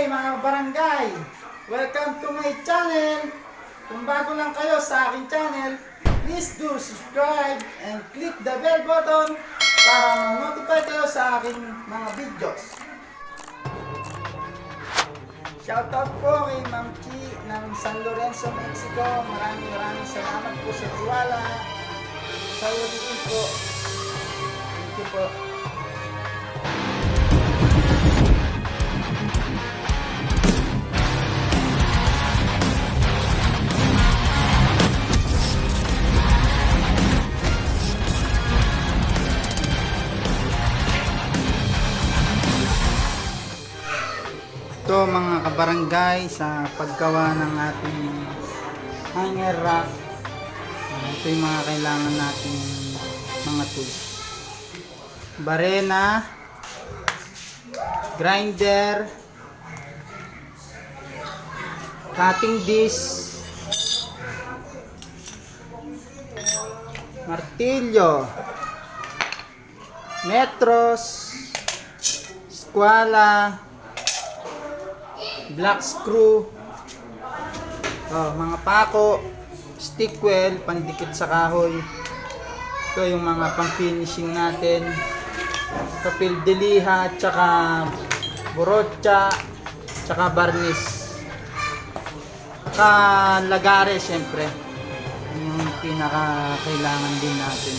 Hey mga barangay! Welcome to my channel! Kung bago lang kayo sa aking channel, please do subscribe and click the bell button para ma-notify kayo sa aking mga videos. Shoutout po kay Ma'am Chi ng San Lorenzo, Mexico. Maraming salamat po sa tiwala. Sa ulitin po. Thank you po. Ito mga kabarangay, sa paggawa ng ating hanger rack, ito yung mga kailangan natin mga tools: barena, grinder, cutting disc, martilyo, metros, skwala, black screw, mga pako, stick wheel, pandikit sa kahoy. Ito yung mga pang finishing natin, papel de liha, tsaka borotsa, tsaka varnish, tsaka lagare. Syempre yung pinaka kailangan din natin.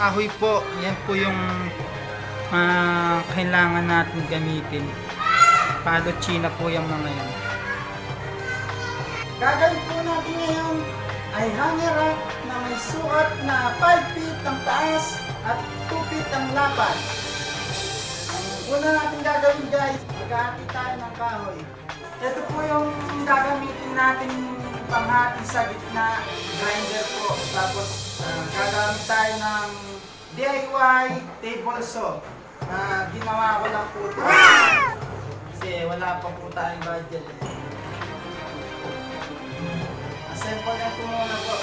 Kahoy po, yan po yung kailangan natin gamitin. Palo China po yung mga yan. Gagawin po natin ngayon ay hanger rack na may sukat na 5 feet ang taas at 2 feet ang lapad. Ang una natin gagawin guys, maghahati tayo ng kahoy. Ito po yung gagamitin natin panghati sa gitna, grinder po. Tapos gagamit tayo ng DIY table saw na ginawa ko lang po ito. Kasi wala pa po tayong budget. Assemble lang po muna po.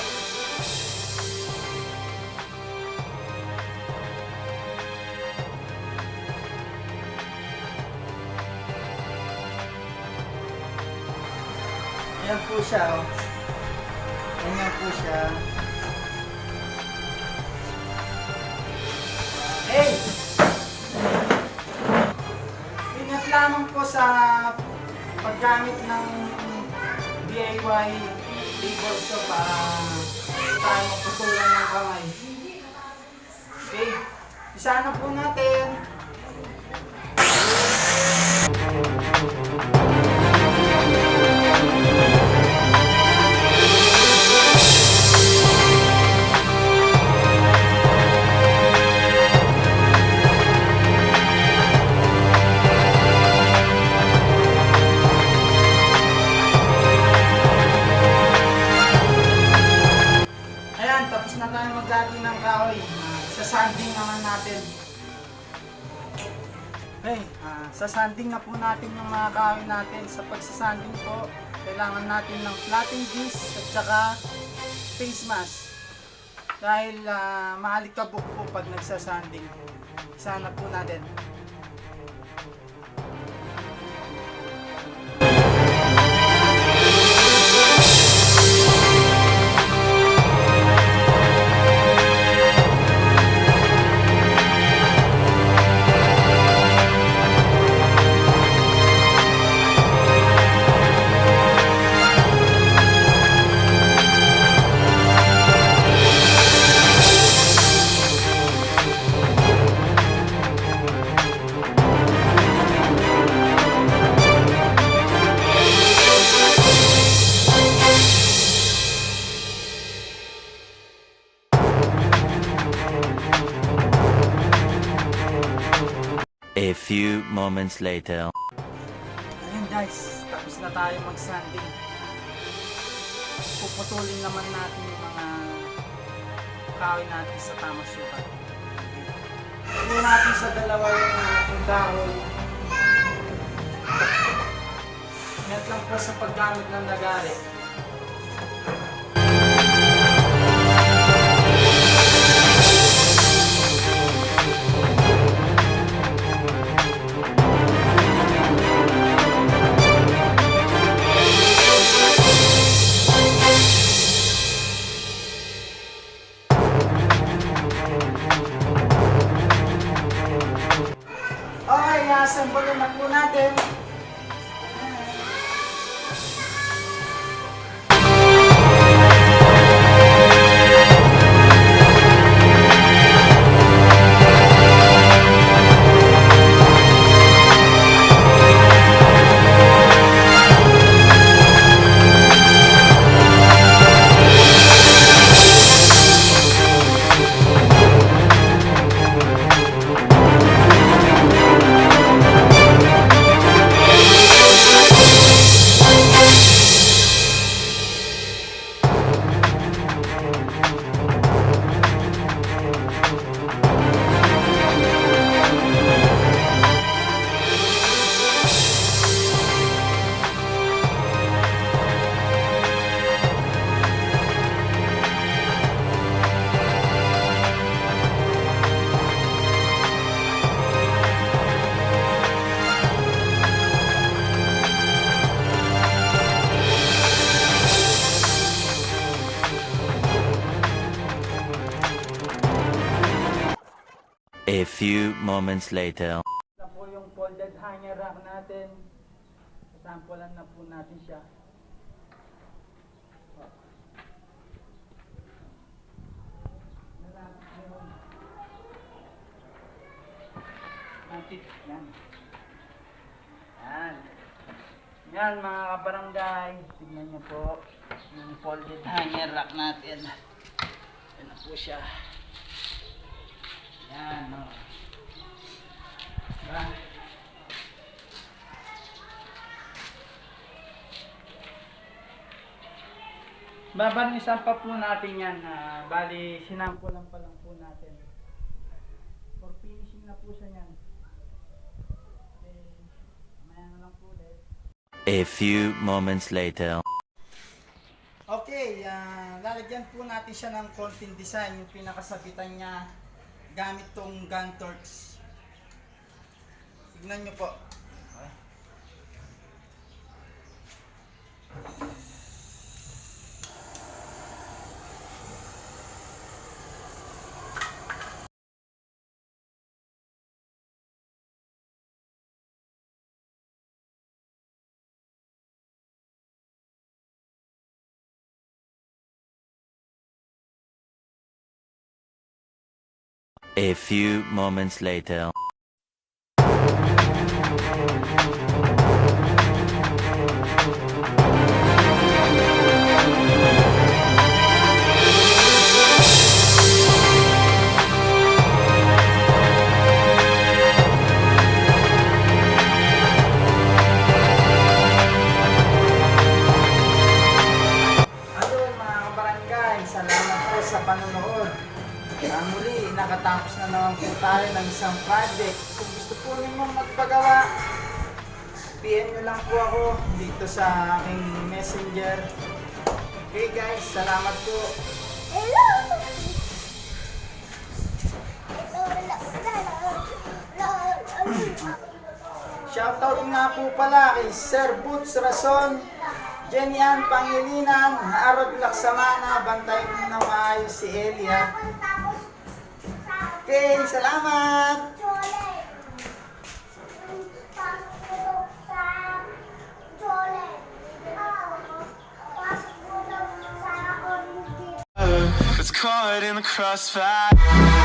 Ayan po siya, oh. Ayan po siya. Hey! Ingat lamang po sa paggamit ng DIY table saw para tayo maputulan ng kamay. Okay, isa na po natin. Tapos na tayo maglati ng kahoy. Sasanding naman natin. Okay, sasanding na po natin yung mga kahoy natin. Sa pagsasanding po, kailangan natin ng flatting disc at saka face mask. Dahil maalikabok po pag nagsasanding. Isa na po natin. A few moments later. Ayan guys, tapos na tayo mag-sanding. Puputulin naman natin yung mga kahoy natin sa tamang sukat. Pagyan natin sa dalawa yung dahon. Ingat lang po sa paggamit ng lagare. puputulin na po natin. A few moments later. Ito po yung folded hanger rack natin. Sampulan na po natin siya. Yan. Yan. Yan mga kabarangay. Tignan niyo po yung folded hanger rack natin. Yan na po siya. Yan, no. Diba? Babanisan pa po natin yan. Bali, sinampulan pa lang po natin. For finishing na po siya yan. Okay, mamaya na lang po ulit. A few moments later. Okay, lalagyan po natin siya ng konting design. Yung pinakasabitan niya gamit tong gun torch. Tignan nyo po. Okay. A few moments later. Salamat po sa panonood. Muli, nakatapos na naman po tayo ng isang project. Kung gusto po ninyo magpagawa, PM nyo lang po ako dito sa aking messenger. Okay guys, salamat po. Hello! Shoutout nga po pala kay Sir Boots Rason, Jenny Ann Pangilinan, Arod Laksamana, bantay mo na maayos si Elia. Okay, salamat! It's caught in the crossfire.